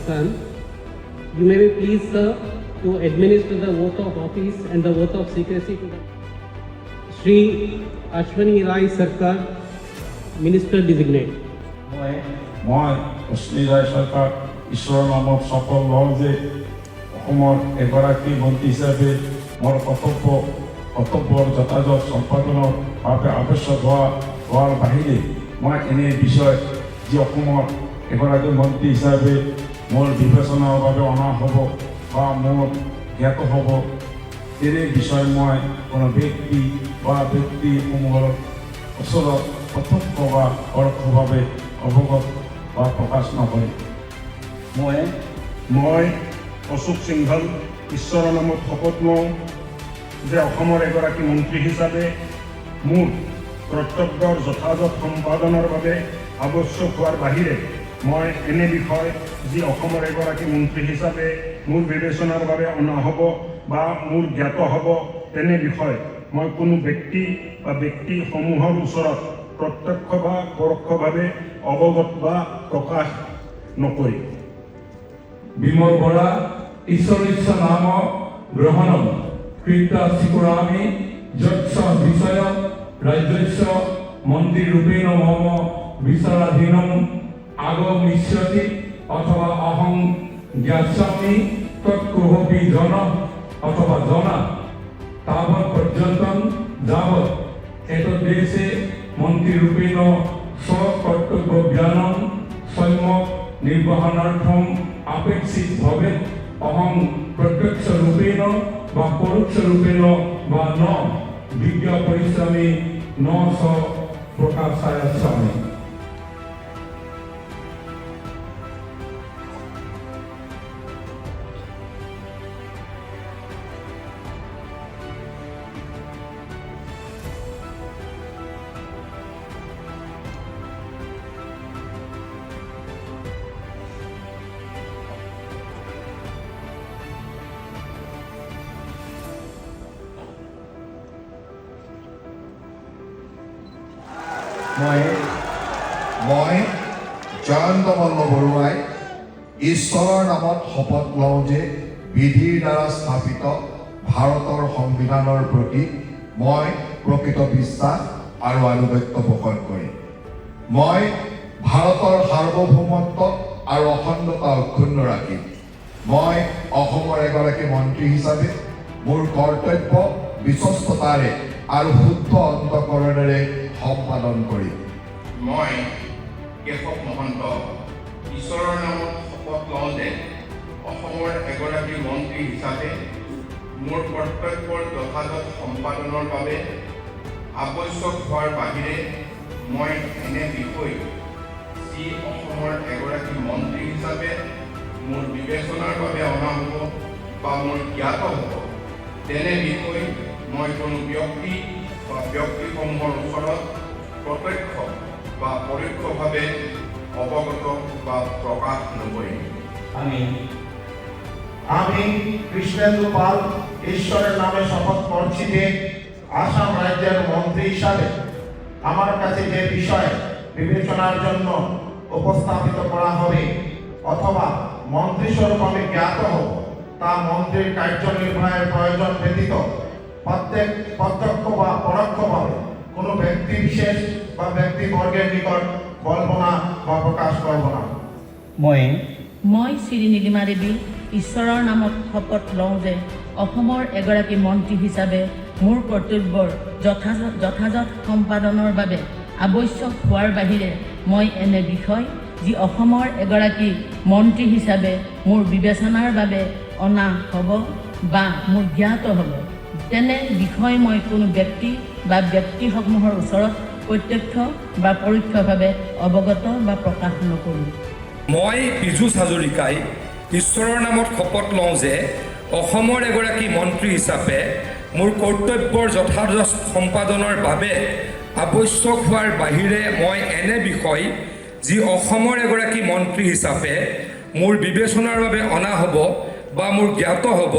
Pakistan. You may be pleased, sir, to administer the oath of office and the oath of secrecy to the Shri Ashwani Rai Sarkar, Minister Designate. মই অশ্বিনী ৰায় চৰকাৰ ঈশ্বৰৰ নামত শপত লওঁ যে অসমৰ এগৰাকী মন্ত্ৰী হিচাপে মোৰ কৰ্তব্যৰ যথাযথ সম্পাদনৰ বাবে আৱশ্যক হোৱাৰ বাহিৰে মই এনে বিষয় যি অসমৰ এগৰাকী মন্ত্ৰী হিচাপে মোৰ বিবেচনাৰ বাবে অনা হ'ব বা মোৰ জ্ঞাত হ'ব তেনে বিষয় মই কোনো ব্যক্তি বা ব্যক্তিসমূহৰ ওচৰত প্ৰত্যক্ষ বা পৰোক্ষভাৱে অৱগত বা প্ৰকাশ নকৰে। মই অশোক সিংঘল ঈশ্বৰৰ নামত শপত লওঁ যে অসমৰ এগৰাকী মন্ত্ৰী হিচাপে মোৰ কৰ্তব্যৰ যথাযথ সম্পাদনৰ বাবে আৱশ্যক হোৱাৰ বাহিৰে মই এনে বিষয় যি অসমৰ এগৰাকী মন্ত্ৰী হিচাপে মোৰ বিবেচনাৰ বাবে অনা হ'ব বা মোৰ জ্ঞাত হ'ব তেনে বিষয় মই কোনো ব্যক্তি বা ব্যক্তিসমূহৰ ওচৰত প্ৰত্যক্ষ বা পৰোক্ষভাৱে অৱগত বা প্ৰকাশ নকৰি। বিমল বৰা ঈশ্বৰীশ্য নাম গ্ৰহণম কৃতা স্বীকৰামি যৎস বিষয় ৰাজ্যস্য মন্ত্ৰীৰূপেণ মম বিচাৰাধীনম আগমিষ্যতি অথবা অহং জ্ঞাস্যামি তৎকোপি জন অথবা জনা তাবৎ পৰ্যন্তম যাবৎ এতদ্দেশে মন্ত্ৰীৰূপেণ স্বকৰ্তব্য জ্ঞানম সম্যক নিৰ্বহণাৰ্থম আপেক্ষিত ভৱেৎ অহং প্ৰত্যক্ষৰূপেণ বা পৰোক্ষৰূপেণ বা ন বিজ্ঞ পৰিশ্ৰমী ন স প্ৰকাশায়াস্যামি। মই জয়ন্ত মল্ল বৰুৱাই ঈশ্বৰৰ নামত শপত লওঁ যে বিধিৰ দ্বাৰা স্থাপিত ভাৰতৰ সংবিধানৰ প্ৰতি মই প্ৰকৃত বিশ্বাস আৰু আনুগত্য পোষণ কৰিম। মই ভাৰতৰ সাৰ্বভৌমত্ব আৰু অখণ্ডতা অক্ষুণ্ণ ৰাখিম। মই অসমৰ এগৰাকী মন্ত্ৰী হিচাপে মোৰ কৰ্তব্য বিশ্বস্ততাৰে আৰু শুদ্ধ অন্তঃকৰণেৰে সম্পাদন কৰিম। মই কেশৱ মহন্ত ঈশ্বৰৰ নামত শপত লওঁ যে অসমৰ এগৰাকী মন্ত্ৰী হিচাপে মোৰ কৰ্তব্যৰ যথাযথ সম্পাদনৰ বাবে আৱশ্যক হোৱাৰ বাহিৰে মই এনে বিষয় যি অসমৰ এগৰাকী মন্ত্ৰী হিচাপে মোৰ বিবেচনাৰ বাবে অনা হ'ব বা মোৰ জ্ঞাত হ'ব তেনে বিষয় মই কোনো ব্যক্তি বা ব্যক্তিসমূহৰ ওচৰত প্ৰত্যক্ষ বা পৰোক্ষভাৱে অৱগত বা প্ৰকাশ নকৰিম। আমি কৃষ্ণেন্দু পাল ঈশ্বরের নামে শপথ করছি যে আসাম রাজ্যের মন্ত্রী হিসাবে আমার কাছে যে বিষয় বিবেচনার জন্য উপস্থাপিত করা হবে অথবা মন্ত্রীস্বরূপ আমি জ্ঞাত হব তা মন্ত্রীর কার্যনির্বাহের প্রয়োজন ব্যতীত প্রত্যক্ষ বা পরোক্ষভাবে কোনো ব্যক্তি বিশেষ বা ব্যক্তিবর্গের নিকট বলব না বা প্রকাশ করব না। মই শ্ৰী নীলিমা দেৱী ঈশ্বৰৰ নামত শপত লওঁ যে অসমৰ এগৰাকী মন্ত্ৰী হিচাপে মোৰ কৰ্তব্যৰ যথাযথ সম্পাদনৰ বাবে আৱশ্যক হোৱাৰ বাহিৰে মই এনে বিষয় যি অসমৰ এগৰাকী মন্ত্ৰী হিচাপে মোৰ বিবেচনাৰ বাবে অনা হ'ব বা মোৰ জ্ঞাত হ'ব তেনে বিষয় মই কোনো ব্যক্তি বা ব্যক্তিসমূহৰ ওচৰত প্ৰত্যক্ষ বা পৰোক্ষভাৱে অৱগত বা প্ৰকাশ নকৰোঁ। মই পীযুষ হাজৰিকাই ঈশ্বৰৰ নামত শপত লওঁ যে অসমৰ এগৰাকী মন্ত্ৰী হিচাপে মোৰ কৰ্তব্যৰ যথাযথ সম্পাদনৰ বাবে আৱশ্যক হোৱাৰ বাহিৰে মই এনে বিষয় যি অসমৰ এগৰাকী মন্ত্ৰী হিচাপে মোৰ বিবেচনাৰ বাবে অনা হ'ব বা মোৰ জ্ঞাত হ'ব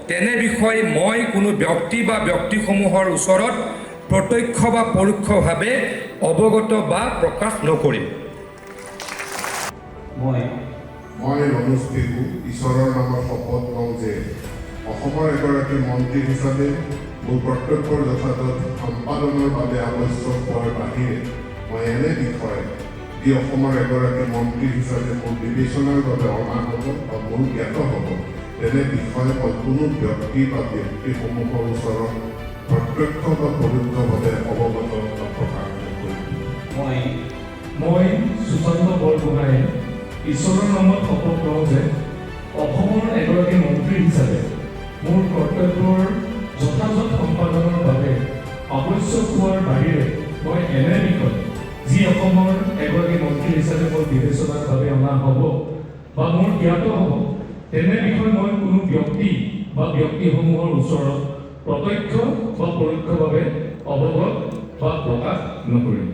তেনে বিষয় মই কোনো ব্যক্তি বা ব্যক্তিসমূহৰ ওচৰত প্ৰত্যক্ষ বা পৰোক্ষভাৱে অৱগত বা প্ৰকাশ নকৰিম। মই মই ৰমেশ পেগু ঈশ্বৰৰ নামত শপত লওঁ যে অসমৰ এগৰাকী মন্ত্ৰী হিচাপে মোৰ কৰ্তব্যৰ যথাযথ সম্পাদনৰ বাবে আৱশ্যক হোৱাৰ বাহিৰে মই এনে বিষয় যি অসমৰ এগৰাকী মন্ত্ৰী হিচাপে মোৰ বিবেচনাৰ বাবে অনা হ'ব বা মোৰ জ্ঞাত হ'ব তেনে বিষয়ে মই কোনো ব্যক্তি বা ব্যক্তিসমূহৰ ওচৰত প্ৰত্যক্ষ বা পৰোক্ষভাৱে অৱগত বা প্ৰকাশ নকৰিম। মই সুশান্ত বৰগোহাঁয়ে ঈশ্বৰৰ নামত শপত লওঁ যে অসমৰ এগৰাকী মন্ত্ৰী হিচাপে মোৰ কৰ্তব্যৰ যথাযথ সম্পাদনৰ বাবে আৱশ্যক হোৱাৰ বাহিৰে মই এনে বিষয় যি অসমৰ এগৰাকী মন্ত্ৰী হিচাপে মোৰ বিবেচনাৰ বাবে অনা হ'ব বা মোৰ জ্ঞাত হ'ব তেনে বিষয়ে মই কোনো ব্যক্তি বা ব্যক্তিসমূহৰ ওচৰত প্ৰত্যক্ষ বা পৰোক্ষভাৱে অৱগত বা প্ৰকাশ নকৰিম।